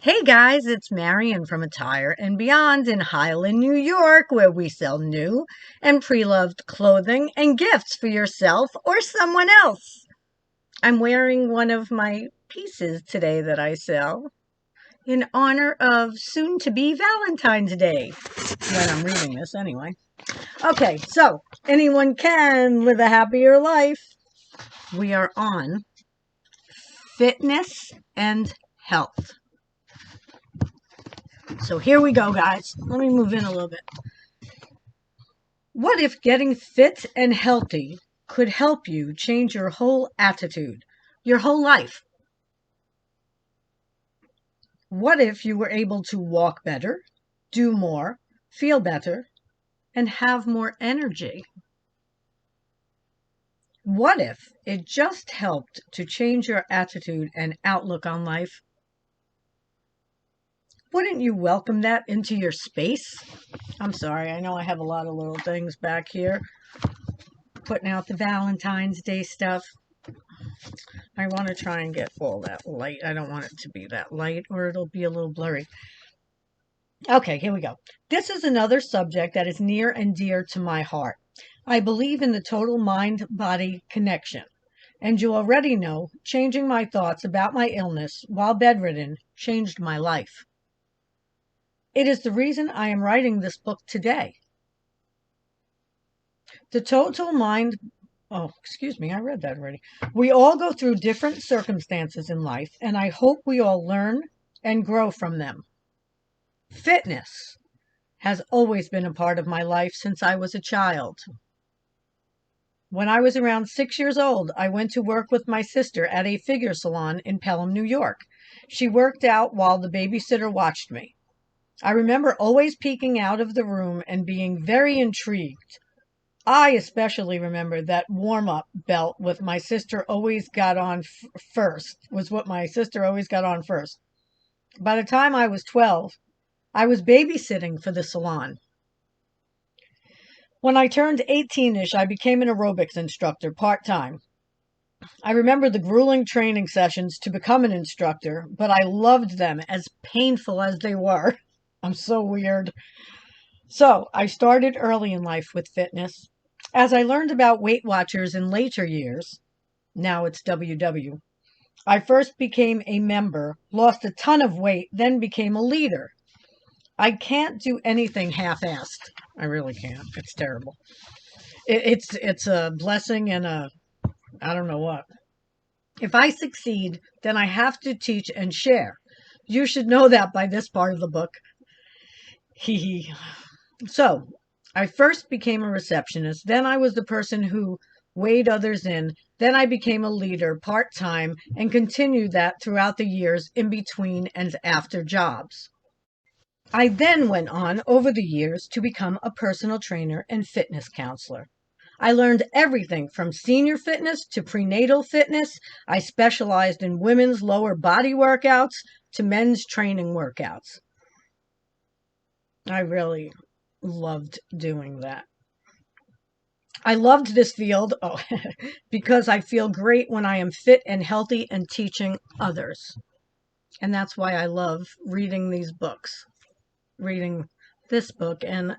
Hey guys, it's Marion from Attire and Beyond in Highland, New York, where we sell new and pre-loved clothing and gifts for yourself or someone else. I'm wearing one of my pieces today that I sell in honor of soon-to-be Valentine's Day, when I'm reading this anyway. Okay, so anyone can live a happier life. We are on fitness and health. So here we go, guys. Let me move in a little bit. What if getting fit and healthy could help you change your whole attitude, your whole life? What if you were able to walk better, do more, feel better, and have more energy? What if it just helped to change your attitude and outlook on life? Wouldn't you welcome that into your space? I'm sorry, I know I have a lot of little things back here putting out the Valentine's Day stuff. I want to try and get all that light. I don't want it to be that light or it'll be a little blurry. Okay, here we go. This is another subject that is near and dear to my heart. I believe in the total mind-body connection. And you already know, changing my thoughts about my illness while bedridden changed my life. It is the reason I am writing this book today. The total mind Oh, excuse me, I read that already. We all go through different circumstances in life, and I hope we all learn and grow from them. Fitness has always been a part of my life since I was a child. When I was around 6 years old, I went to work with my sister at a figure salon in Pelham, New York. She worked out while the babysitter watched me. I remember always peeking out of the room and being very intrigued. I especially remember that warm-up belt with my sister always got on first, was what my sister always got on first. By the time I was 12, I was babysitting for the salon. When I turned 18-ish, I became an aerobics instructor part-time. I remember the grueling training sessions to become an instructor, but I loved them as painful as they were. I'm so weird. So I started early in life with fitness. As I learned about Weight Watchers in later years, now it's WW, I first became a member, lost a ton of weight, then became a leader. I can't do anything half-assed. I really can't. It's terrible. It's a blessing and I don't know what. If I succeed, then I have to teach and share. You should know that by this part of the book. Hee hee. So, I first became a receptionist, then I was the person who weighed others in, then I became a leader part-time and continued that throughout the years in between and after jobs. I then went on over the years to become a personal trainer and fitness counselor. I learned everything from senior fitness to prenatal fitness. I specialized in women's lower body workouts to men's training workouts. I really loved doing that. I loved this field because I feel great when I am fit and healthy and teaching others. And that's why I love reading these books, reading this book and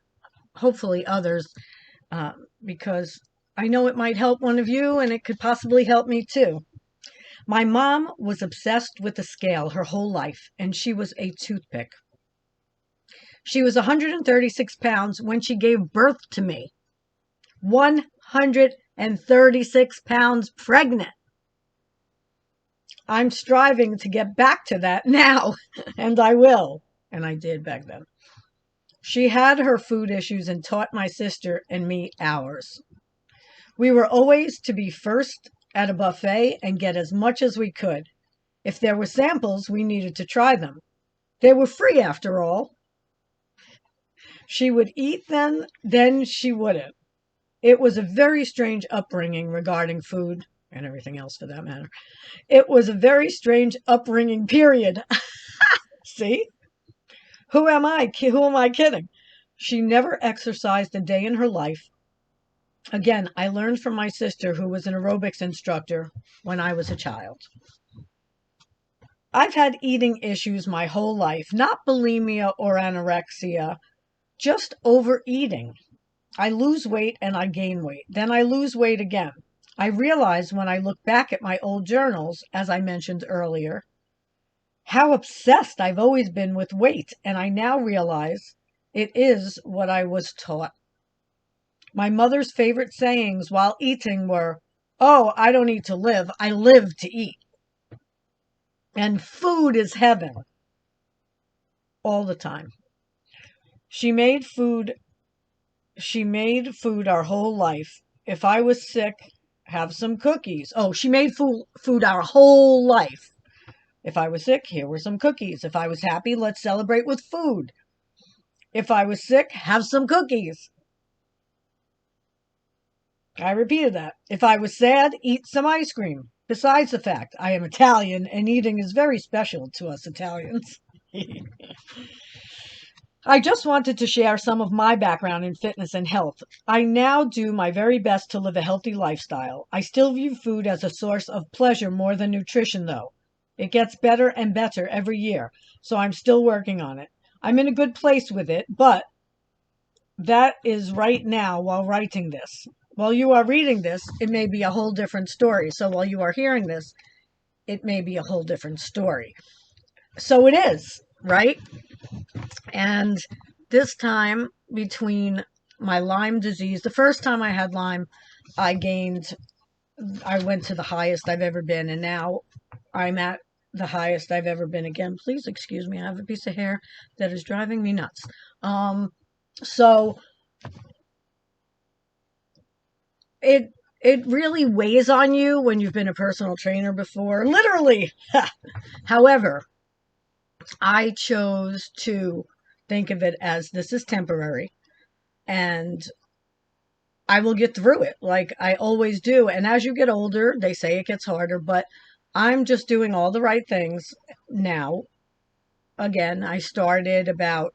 hopefully others, because I know it might help one of you and it could possibly help me too. My mom was obsessed with the scale her whole life, and she was a toothpick. She was 136 pounds when she gave birth to me. 136 pounds pregnant. I'm striving to get back to that now, and I will. And I did back then. She had her food issues and taught my sister and me ours. We were always to be first at a buffet and get as much as we could. If there were samples, we needed to try them. They were free after all. She would eat them, then she wouldn't. It was a very strange upbringing regarding food, and everything else for that matter. It was a very strange upbringing, period. See? Who am I kidding? She never exercised a day in her life. Again, I learned from my sister, who was an aerobics instructor when I was a child. I've had eating issues my whole life, not bulimia or anorexia, just overeating. I lose weight and I gain weight. Then I lose weight again. I realize when I look back at my old journals, as I mentioned earlier, how obsessed I've always been with weight, and I now realize it is what I was taught. My mother's favorite sayings while eating were, "Oh, I don't eat to live, I live to eat." And food is heaven all the time. She made food our whole life. If I was sick, have some cookies. Oh, she made food our whole life. If I was sick, here were some cookies. If I was happy, let's celebrate with food. If I was sick, have some cookies. I repeated that. If I was sad, eat some ice cream. Besides the fact I am Italian and eating is very special to us Italians. I just wanted to share some of my background in fitness and health. I now do my very best to live a healthy lifestyle. I still view food as a source of pleasure more than nutrition, though. It gets better and better every year, so I'm still working on it. I'm in a good place with it, but that is right now while writing this. While you are reading this, it may be a whole different story. So while you are hearing this, it may be a whole different story. So it is, right? And this time between my Lyme disease, the first time I had Lyme, I went to the highest I've ever been. And now I'm at the highest I've ever been again. Please excuse me. I have a piece of hair that is driving me nuts. So it really weighs on you when you've been a personal trainer before, literally. However, I chose to think of it as this is temporary and I will get through it like I always do. And as you get older, they say it gets harder, but I'm just doing all the right things now. Again, I started about,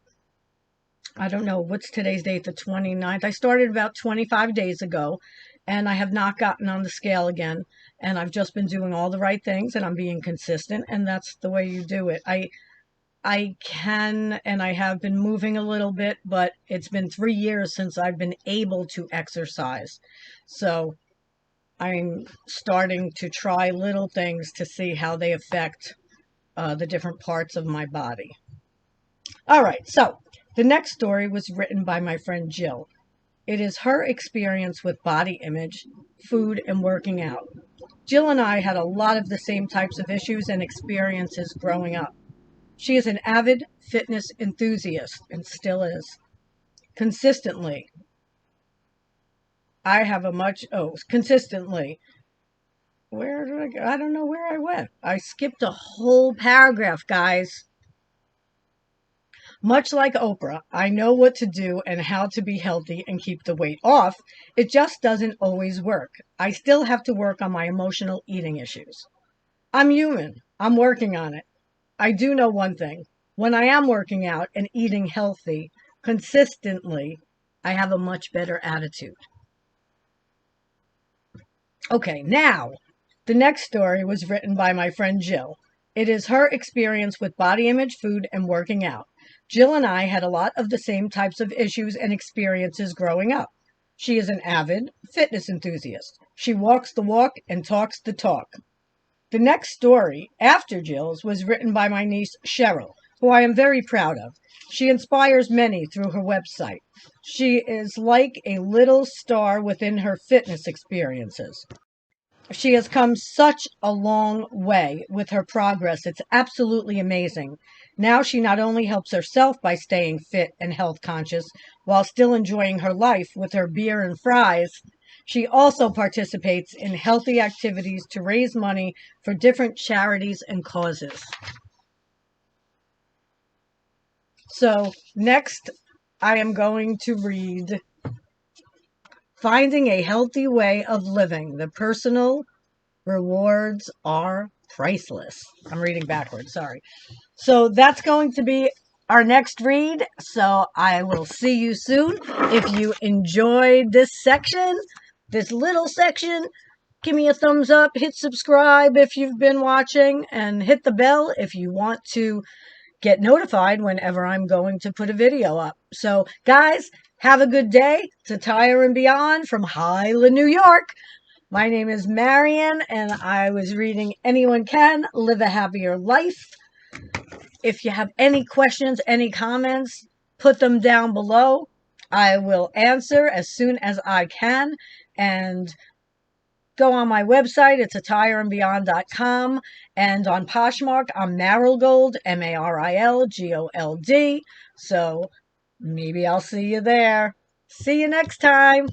I don't know, what's today's date, the 29th. I started about 25 days ago, and I have not gotten on the scale again. And I've just been doing all the right things, and I'm being consistent, and that's the way you do it. I can, and I have been moving a little bit, but it's been 3 years since I've been able to exercise. So I'm starting to try little things to see how they affect the different parts of my body. All right, so the next story was written by my friend Jill. It is her experience with body image, food, and working out. Jill and I had a lot of the same types of issues and experiences growing up. She is an avid fitness enthusiast and still is. Consistently. Consistently. Where did I go? I don't know where I went. I skipped a whole paragraph, guys. Much like Oprah, I know what to do and how to be healthy and keep the weight off. It just doesn't always work. I still have to work on my emotional eating issues. I'm human. I'm working on it. I do know one thing. When I am working out and eating healthy consistently, I have a much better attitude. Okay, now, the next story was written by my friend Jill. It is her experience with body image, food, and working out. Jill and I had a lot of the same types of issues and experiences growing up. She is an avid fitness enthusiast. She walks the walk and talks the talk. The next story, after Jill's, was written by my niece Cheryl, who I am very proud of. She inspires many through her website. She is like a little star within her fitness experiences. She has come such a long way with her progress. It's absolutely amazing. Now she not only helps herself by staying fit and health conscious while still enjoying her life with her beer and fries, she also participates in healthy activities to raise money for different charities and causes. So next, I am going to read Finding a Healthy Way of Living. The personal rewards are priceless. I'm reading backwards, sorry. So that's going to be our next read. So I will see you soon. If you enjoyed this section, this little section, give me a thumbs up, hit subscribe if you've been watching, and hit the bell if you want to get notified whenever I'm going to put a video up. So, guys, have a good day. It's Attire and Beyond from Highland, New York. My name is Marion, and I was reading Anyone Can Live a Happier Life. If you have any questions, any comments, put them down below. I will answer as soon as I can. And go on my website. It's attireandbeyond.com. And on Poshmark, I'm Marilgold, Marilgold. So maybe I'll see you there. See you next time.